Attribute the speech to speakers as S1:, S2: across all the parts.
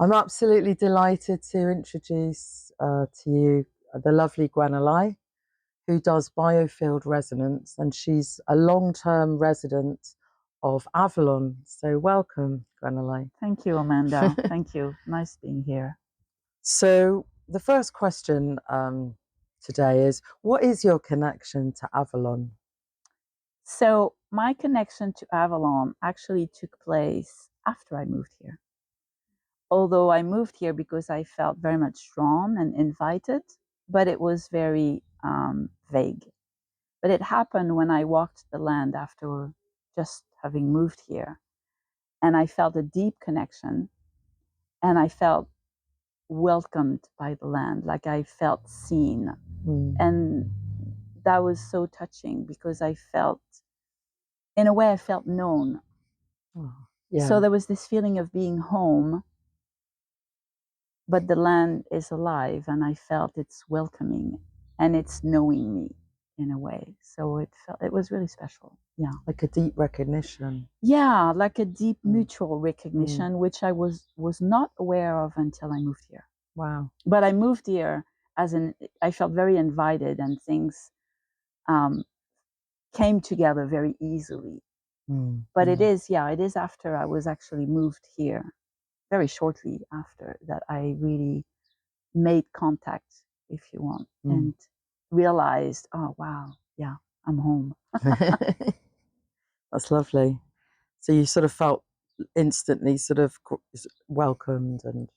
S1: I'm absolutely delighted to introduce to you the lovely Gwenolye, who does biofield resonance, and she's a long-term resident of Avalon. So welcome, Gwenolye.
S2: Thank you, Amanda. Thank you. Nice being here.
S1: So the first question today is, what is your connection to Avalon?
S2: So my connection to Avalon actually took place after I moved here. Although I moved here because I felt very much drawn and invited, but it was very vague. But it happened when I walked the land after just having moved here. And I felt a deep connection, and I felt welcomed by the land, like I felt seen. And that was so touching because I felt, in a way, I felt known.
S1: Oh, yeah.
S2: So there was this feeling of being home, but the land is alive, and I felt it's welcoming and it's knowing me in a way. So it was really special. Yeah.
S1: Like a deep recognition.
S2: Yeah, like a deep mutual recognition, which I was not aware of until I moved here.
S1: Wow.
S2: But I moved here I felt very invited, and things came together very easily. But it is after I was actually moved here, very shortly after, that I really made contact, if you want, and realized, oh, wow, yeah, I'm home.
S1: That's lovely. So you sort of felt instantly sort of welcomed and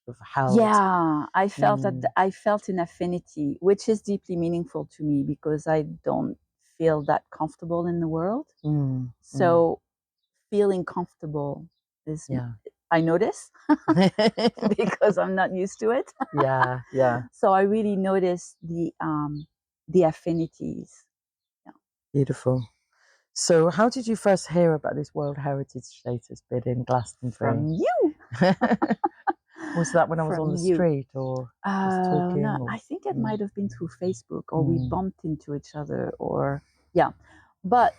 S1: sort of held.
S2: Yeah, I felt I felt an affinity, which is deeply meaningful to me because I don't feel that comfortable in the world. So feeling comfortable is, I notice because I'm not used to it.
S1: Yeah.
S2: So I really notice the affinities.
S1: Yeah. Beautiful. So how did you first hear about this World Heritage Status bid in Glastonbury?
S2: From you.
S1: Was that when I was on the street or just talking?
S2: No, I think it might have been through Facebook, or we bumped into each other, or but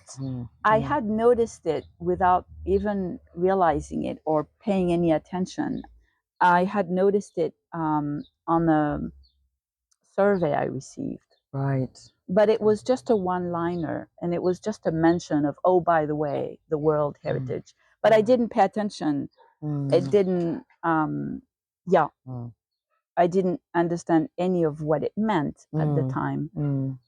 S2: I had noticed it without even realizing it or paying any attention. I had noticed it on a survey I received.
S1: Right.
S2: But it was just a one-liner, and it was just a mention of, oh, by the way, the World Heritage. But I didn't pay attention. It didn't, I didn't understand any of what it meant at the time.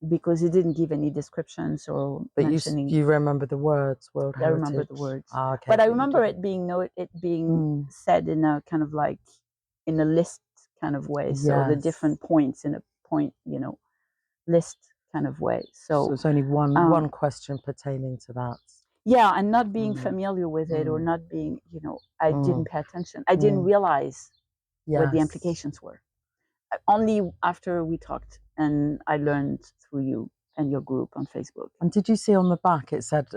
S2: Because it didn't give any descriptions or mentioning.
S1: You remember the words, World Heritage?
S2: I remember the words.
S1: Okay.
S2: But I remember it being said in a kind of like, in a list kind of way. So the different points in a point, list kind of way. So
S1: it's only one question pertaining to that.
S2: Yeah, and not being familiar with it, or not being, I didn't pay attention. I didn't realize what the implications were. Only after we talked, and I learned through you and your group on Facebook.
S1: And did you see on the back it said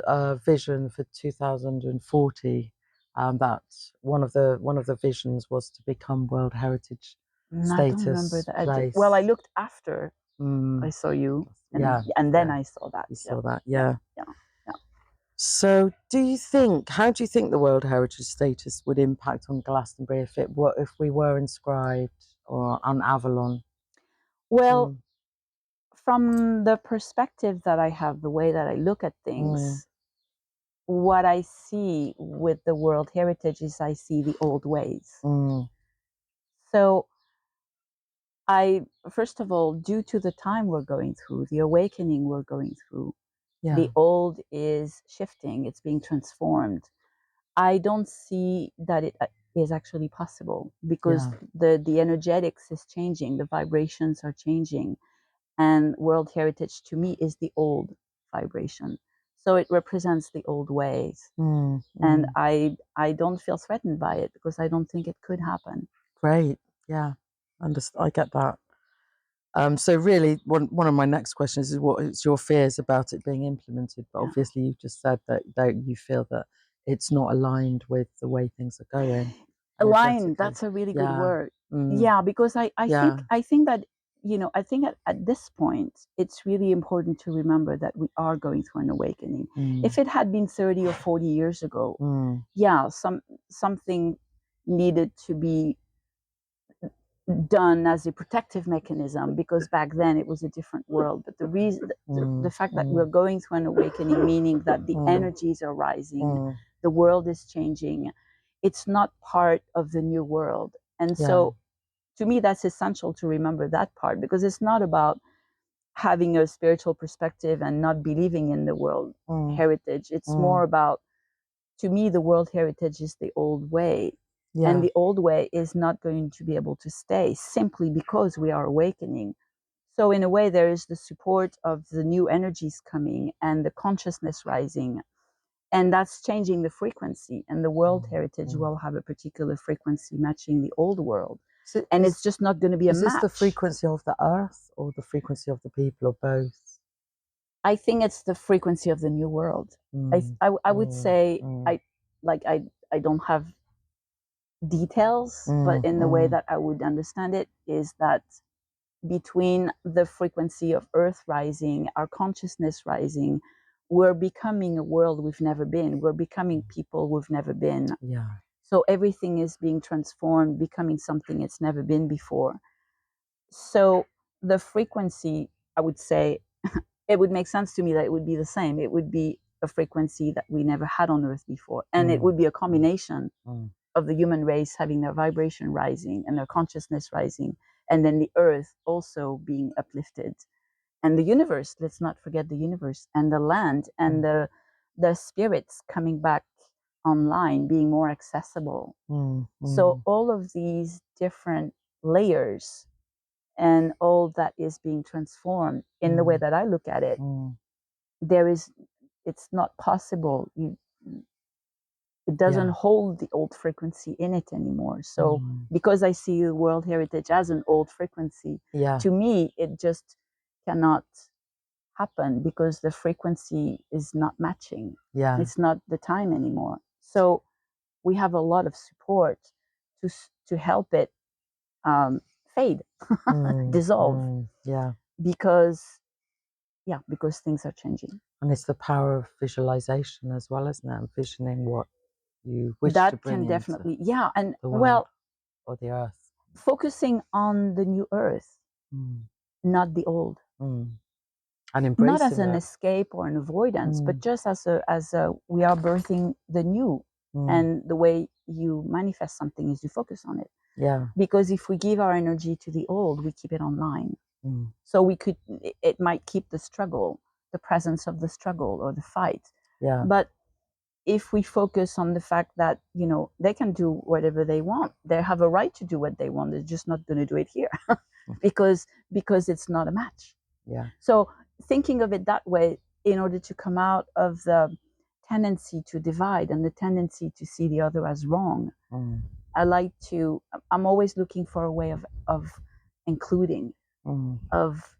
S1: vision for 2040? That one of the visions was to become World Heritage Status.
S2: I don't remember that. Well, I looked after I saw you, and then I saw that.
S1: You saw that, yeah. So, how do you think the World Heritage Status would impact on Glastonbury if we were inscribed or on Avalon?
S2: Well, from the perspective that I have, the way that I look at things, what I see with the World Heritage is I see the old ways. So first of all, due to the time we're going through, the awakening we're going through, the old is shifting, it's being transformed. I don't see that it is actually possible, because the energetics is changing, the vibrations are changing, and World Heritage to me is the old vibration. So it represents the old ways. And I don't feel threatened by it, because I don't think it could happen.
S1: Great. Yeah. I get that. So really, one of my next questions is, what is your fears about it being implemented? But obviously you've just said that you feel that it's not aligned with the way things are going.
S2: Aligned, that's a really good word. Yeah, because I think that, I think at this point, it's really important to remember that we are going through an awakening. If it had been 30 or 40 years ago, something needed to be done as a protective mechanism, because back then it was a different world. But the reason, the fact that we're going through an awakening, meaning that the energies are rising, the world is changing, it's not part of the new world. And so to me, that's essential to remember that part, because it's not about having a spiritual perspective and not believing in the world heritage. It's more about, to me, the world heritage is the old way. And the old way is not going to be able to stay simply because we are awakening. So in a way, there is the support of the new energies coming and the consciousness rising. And that's changing the frequency. And the world heritage will have a particular frequency matching the old world. And it's just not going to be a match.
S1: Is this the frequency of the earth or the frequency of the people, or both?
S2: I think it's the frequency of the new world. I would say I don't have details, but in the way that I would understand it is that between the frequency of Earth rising, our consciousness rising, we're becoming a world we've never been. We're becoming people we've never been.
S1: Yeah.
S2: So everything is being transformed, becoming something it's never been before. So the frequency, I would say, it would make sense to me that it would be the same. It would be a frequency that we never had on Earth before. And it would be a combination of the human race having their vibration rising and their consciousness rising, and then the Earth also being uplifted. And the universe, let's not forget the universe, and the land, and the spirits coming back online, being more accessible. So all of these different layers and all that is being transformed in the way that I look at it, it's not possible. It doesn't hold the old frequency in it anymore. So because I see the World Heritage as an old frequency, to me, it just cannot happen because the frequency is not matching. It's not the time anymore. So we have a lot of support to help it fade, dissolve. Because things are changing.
S1: And it's the power of visualization as well, isn't it? And visioning what you wish
S2: that
S1: to bring
S2: can definitely, and
S1: the world or the earth.
S2: Focusing on the new earth, not the old.
S1: And embracing
S2: not as an escape or an avoidance, but just as a we are birthing the new. And the way you manifest something is you focus on it. Because if we give our energy to the old, we keep it online. So it might keep the struggle, the presence of the struggle or the fight. But if we focus on the fact that, they can do whatever they want, they have a right to do what they want, they're just not going to do it here because it's not a match. So thinking of it that way, in order to come out of the tendency to divide and the tendency to see the other as wrong, I'm always looking for a way of including, of,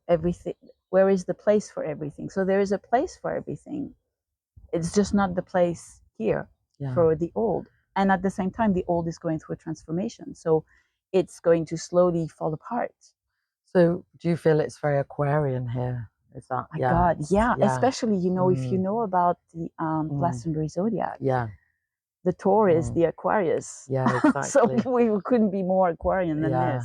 S2: everything. Where is the place for everything? So there is a place for everything. It's just not the place here for the old. And at the same time, the old is going through a transformation. So it's going to slowly fall apart.
S1: So do you feel it's very Aquarian here? Is that?
S2: My God, especially, if you know about the Glastonbury zodiac. The Taurus is the Aquarius.
S1: Exactly.
S2: So we couldn't be more Aquarian than this.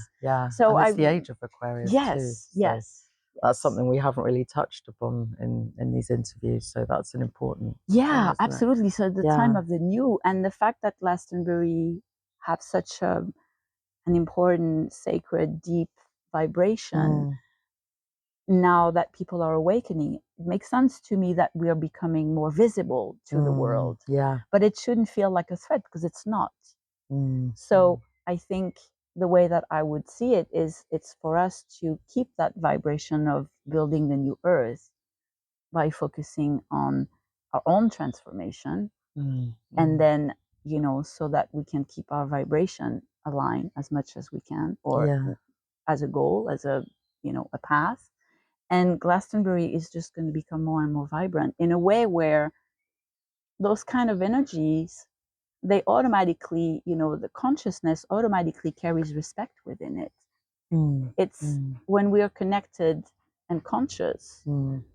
S1: So and it's the age of Aquarius too.
S2: Yes.
S1: That's something we haven't really touched upon in these interviews. So that's an important
S2: thing, absolutely. So the time of the new, and the fact that Glastonbury have such an important, sacred, deep vibration. Now that people are awakening, it makes sense to me that we are becoming more visible to the world. But it shouldn't feel like a threat, because it's not. So I think the way that I would see it is, it's for us to keep that vibration of building the new earth by focusing on our own transformation. And then, so that we can keep our vibration aligned as much as we can, or as a goal, as a path. And Glastonbury is just going to become more and more vibrant in a way where those kind of energies, they automatically, the consciousness automatically carries respect within it. It's when we are connected and conscious,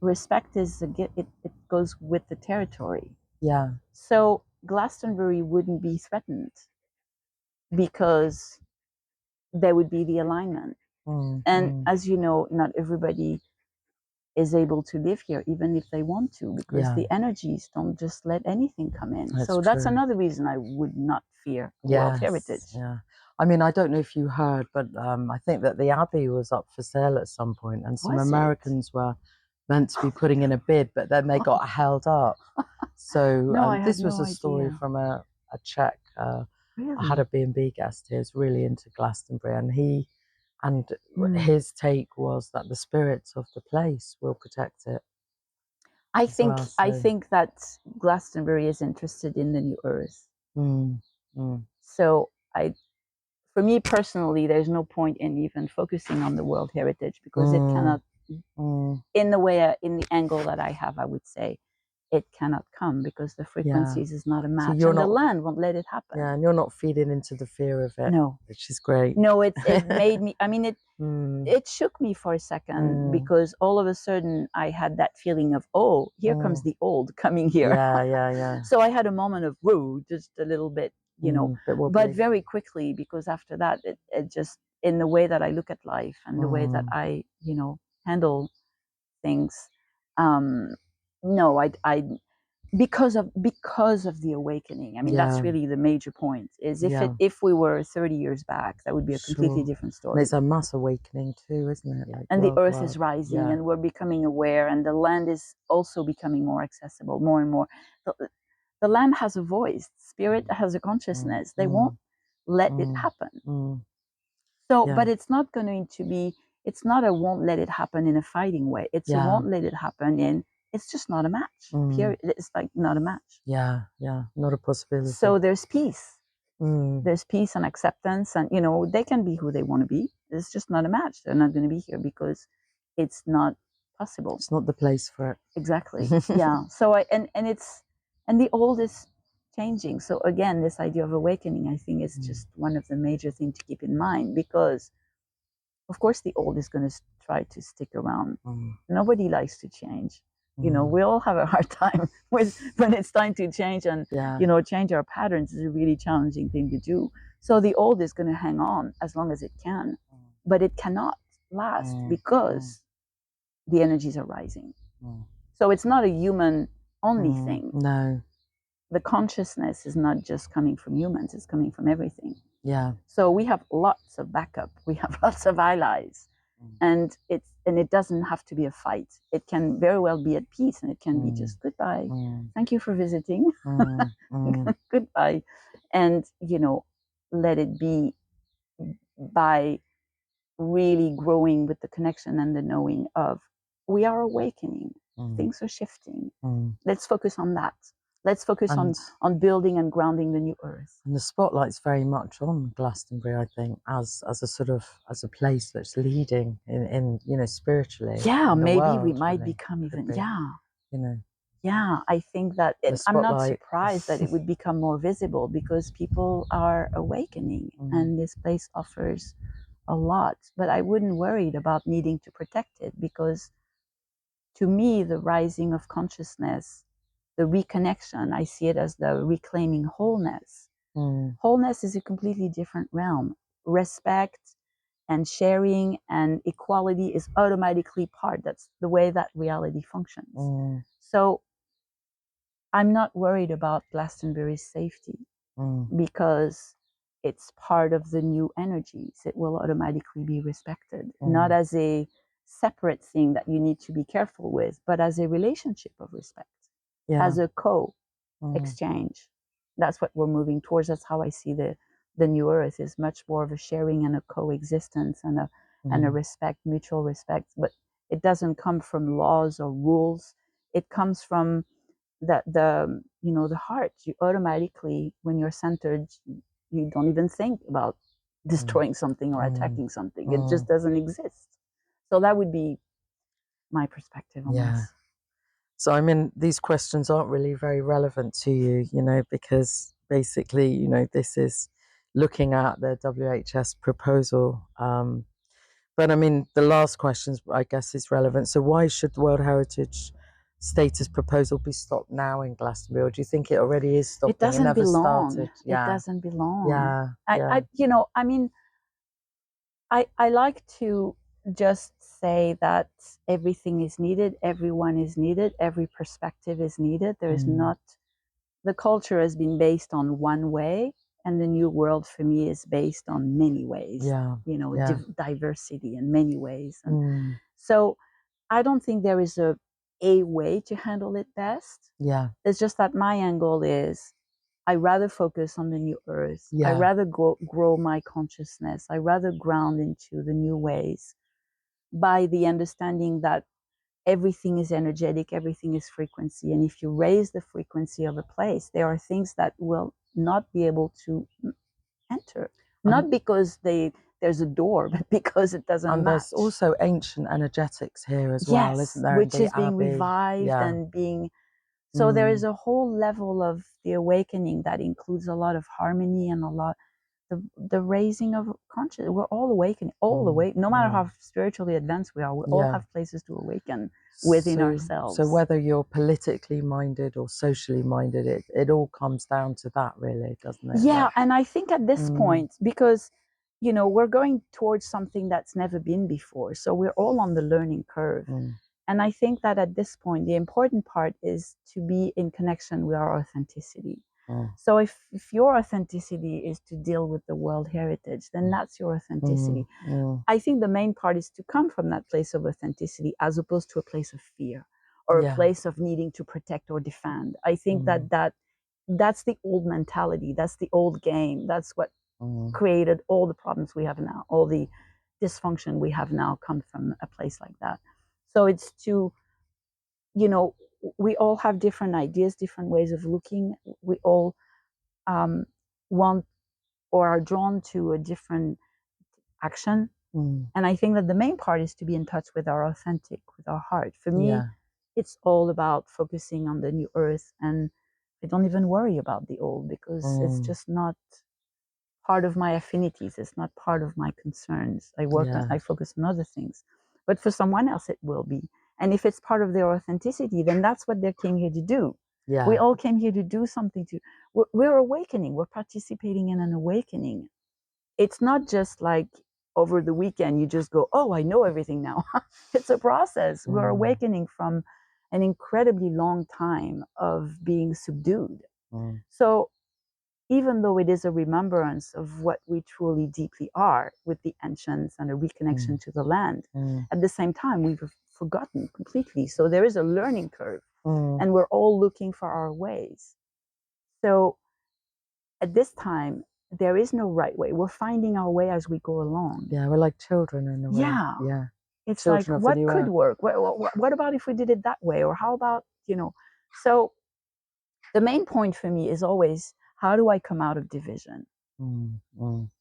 S2: respect is it goes with the territory. So Glastonbury wouldn't be threatened because there would be the alignment. And as you know, not everybody is able to live here, even if they want to, because the energies don't just let anything come in. So that's another reason I would not fear World Heritage.
S1: Yeah. I mean, I don't know if you heard, but I think that the Abbey was up for sale at some point, and some Americans were meant to be putting in a bid, but then they got held up. So this was a story from a Czech.
S2: Really?
S1: I had a B&B guest here who's really into Glastonbury, and his take was that the spirits of the place will protect it.
S2: I think that Glastonbury is interested in the new earth. So for me personally, there's no point in even focusing on the World Heritage, because it cannot, in the angle that I have, I would say, it cannot come, because the frequencies is not a match, and the land won't let it happen.
S1: Yeah, and you're not feeding into the fear of it.
S2: No,
S1: which is great.
S2: No, it made me. I mean, it shook me for a second, because all of a sudden I had that feeling of, oh, here comes the old coming here.
S1: Yeah.
S2: So I had a moment of whoa, just a little bit, but very quickly, because after that, it just, in the way that I look at life and the way that I, handle things, no, I because of the awakening. I mean, that's really the major point. Is if we were 30 years back, that would be a completely different story.
S1: And it's a mass awakening too, isn't it? Like,
S2: and the earth is rising, and we're becoming aware, and the land is also becoming more accessible, more and more. The land has a voice. Spirit has a consciousness. They won't let it happen. So, but it's not going to be. It's not a won't let it happen in a fighting way. It's a won't let it happen in. It's just not a match. Period. It's like not a match.
S1: Yeah, not a possibility.
S2: So there's peace. There's peace and acceptance, and they can be who they want to be. It's just not a match. They're not going to be here because it's not possible.
S1: It's not the place for it.
S2: Exactly. Yeah. So and the old is changing. So again, this idea of awakening, I think, is just one of the major things to keep in mind, because of course the old is going to try to stick around. Nobody likes to change. We all have a hard time with when it's time to change, and change our patterns is a really challenging thing to do. So the old is going to hang on as long as it can, but it cannot last because the energies are rising. So it's not a human only thing.
S1: No.
S2: The consciousness is not just coming from humans, it's coming from everything.
S1: Yeah.
S2: So we have lots of backup, we have lots of allies, and it doesn't have to be a fight. It can very well be at peace, and it can be just goodbye. Thank you for visiting. Goodbye. And let it be, by really growing with the connection and the knowing of we are awakening. Things are shifting. Let's focus on that. Let's focus on building and grounding the new earth.
S1: And the spotlight's very much on Glastonbury, I think, as a place that's leading in spiritually.
S2: Yeah, maybe we might become even. Yeah, I think that I'm not surprised that it would become more visible, because people are awakening, and this place offers a lot. But I wouldn't worry about needing to protect it, because to me, the rising of consciousness, the reconnection, I see it as the reclaiming wholeness. Wholeness is a completely different realm. Respect and sharing and equality is automatically part. That's the way that reality functions. So I'm not worried about Glastonbury's safety, because it's part of the new energies. It will automatically be respected, not as a separate thing that you need to be careful with, but as a relationship of respect, as a co-exchange. That's what we're moving towards. That's how I see the new earth, is much more of a sharing and a coexistence and a respect, mutual respect. But it doesn't come from laws or rules. It comes from the heart. You automatically, when you're centered, you don't even think about destroying something or attacking something. It just doesn't exist. So that would be my perspective on this.
S1: So I mean, these questions aren't really very relevant to you, because basically, this is looking at the WHS proposal. But I mean, the last questions, I guess, is relevant. So why should the World Heritage status proposal be stopped now in Glastonbury, or do you think it already is stopping?
S2: It doesn't
S1: never
S2: belong.
S1: started.
S2: It doesn't belong.
S1: Yeah. Yeah.
S2: I mean, I like to just say that everything is needed, everyone is needed, every perspective is needed. There is not, the culture has been based on one way, and the new world for me is based on many ways.
S1: Yeah.
S2: Diversity in many ways. And so I don't think there is a way to handle it best.
S1: Yeah.
S2: It's just that my angle is I rather focus on the new earth.
S1: Yeah.
S2: I rather grow my consciousness. I rather ground into the new ways by the understanding that everything is energetic, everything is frequency. And if you raise the frequency of a place, there are things that will not be able to enter. Not because there's a door, but because it doesn't
S1: and
S2: match.
S1: There's also ancient energetics here as well, isn't there?
S2: Which is being
S1: Abbey.
S2: revived and being... So there is a whole level of the awakening that includes a lot of harmony and a lot the raising of consciousness. We're all awakening, no matter how spiritually advanced we are. We all have places to awaken within ourselves.
S1: So whether you're politically minded or socially minded, it all comes down to that, really, doesn't it?
S2: Yeah, and I think at this point, because we're going towards something that's never been before, so we're all on the learning curve. And I think that at this point, the important part is to be in connection with our authenticity. So if your authenticity is to deal with the World Heritage, then that's your authenticity. I think the main part is to come from that place of authenticity as opposed to a place of fear or a place of needing to protect or defend. I think that's the old mentality. That's the old game. That's what created all the problems we have now. All the dysfunction we have now come from a place like that. So it's to, we all have different ideas, different ways of looking. We all want or are drawn to a different action. And I think that the main part is to be in touch with our authentic, with our heart. For me, it's all about focusing on the new earth, and I don't even worry about the old because it's just not part of my affinities. It's not part of my concerns. I focus on other things. But for someone else, it will be. And if it's part of their authenticity, then that's what they came here to do. Yeah. We all came here to do something. We're awakening. We're participating in an awakening. It's not just like over the weekend, you just go, oh, I know everything now. It's a process. We're awakening from an incredibly long time of being subdued. So even though it is a remembrance of what we truly deeply are with the ancients and a reconnection to the land, at the same time, we've forgotten completely. So there is a learning curve, and we're all looking for our ways. So at this time, there is no right way. We're finding our way as we go along.
S1: Yeah, we're like children in a way. Yeah.
S2: It's children like, what could work? What about if we did it that way? Or how about, So the main point for me is always, how do I come out of division?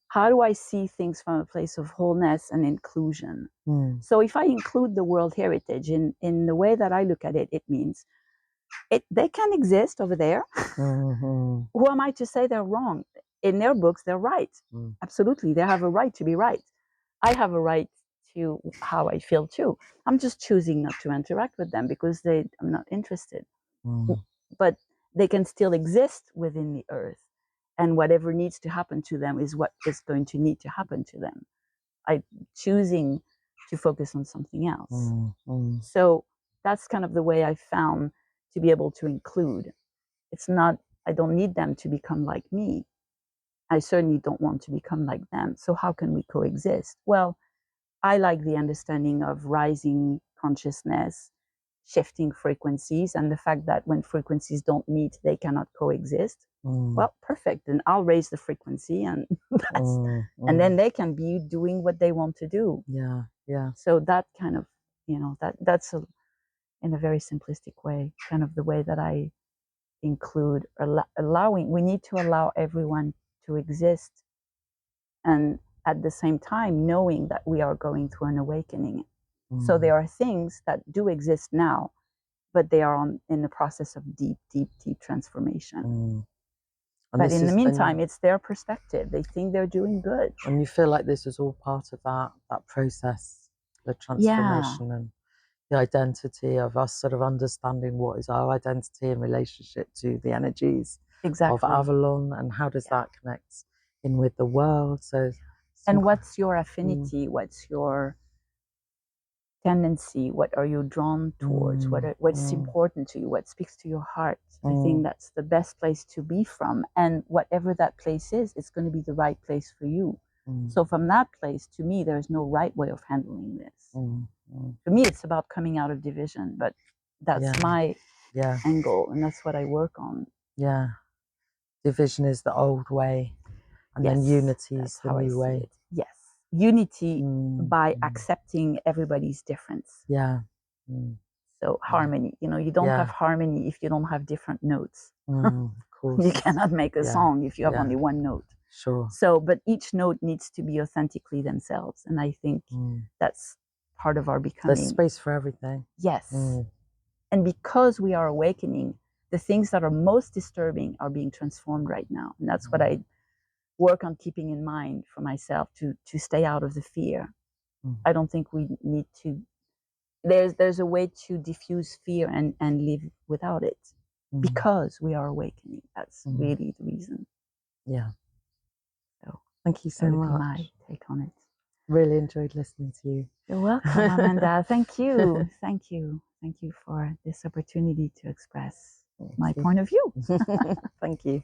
S2: How do I see things from a place of wholeness and inclusion? So if I include the World Heritage in the way that I look at it, it means they can exist over there. Who am I to say they're wrong? In their books, they're right. Absolutely. They have a right to be right. I have a right to how I feel too. I'm just choosing not to interact with them because I'm not interested. But they can still exist within the earth. And whatever needs to happen to them is what is going to need to happen to them. I'm choosing to focus on something else. So that's kind of the way I found to be able to include. It's not, I don't need them to become like me. I certainly don't want to become like them. So how can we coexist? Well, I like the understanding of rising consciousness, shifting frequencies, and the fact that when frequencies don't meet, they cannot coexist. Well, perfect. Then I'll raise the frequency, and and then they can be doing what they want to do. Yeah. So that kind of, that's in a very simplistic way, kind of the way that I include allowing. We need to allow everyone to exist, and at the same time knowing that we are going through an awakening. So there are things that do exist now, but they are in the process of deep transformation. But in the meantime, it's their perspective. They think they're doing good.
S1: And you feel like this is all part of that process, the transformation. the identity of us sort of understanding what is our identity in relationship to the energies
S2: Exactly.
S1: of Avalon, and how does that connect in with the world. So,
S2: and what's your affinity? What's your tendency? What are you drawn towards? What's important to you? What speaks to your heart? I think that's the best place to be from, and whatever that place is, it's going to be the right place for you. So from that place, to me, there's no right way of handling this. For me, it's about coming out of division, but that's my angle, and that's what I work on.
S1: Yeah, division is the old way, and then unity is the new way.
S2: Yes, unity by accepting everybody's difference.
S1: Yeah.
S2: So harmony, you don't have harmony if you don't have different notes.
S1: Of course.
S2: You cannot make a song if you have only one note.
S1: Sure.
S2: So, but each note needs to be authentically themselves, and I think that's part of our becoming.
S1: There's space for everything.
S2: Yes. And because we are awakening, the things that are most disturbing are being transformed right now, and that's what I work on keeping in mind for myself, to stay out of the fear. I don't think we need to. There's a way to diffuse fear and live without it, because we are awakening. That's really the reason.
S1: Yeah.
S2: So
S1: thank you so much.
S2: My take on it.
S1: Really enjoyed listening to you.
S2: You're welcome, Amanda. Thank you. Thank you. Thank you for this opportunity to express my point of view.
S1: Thank you.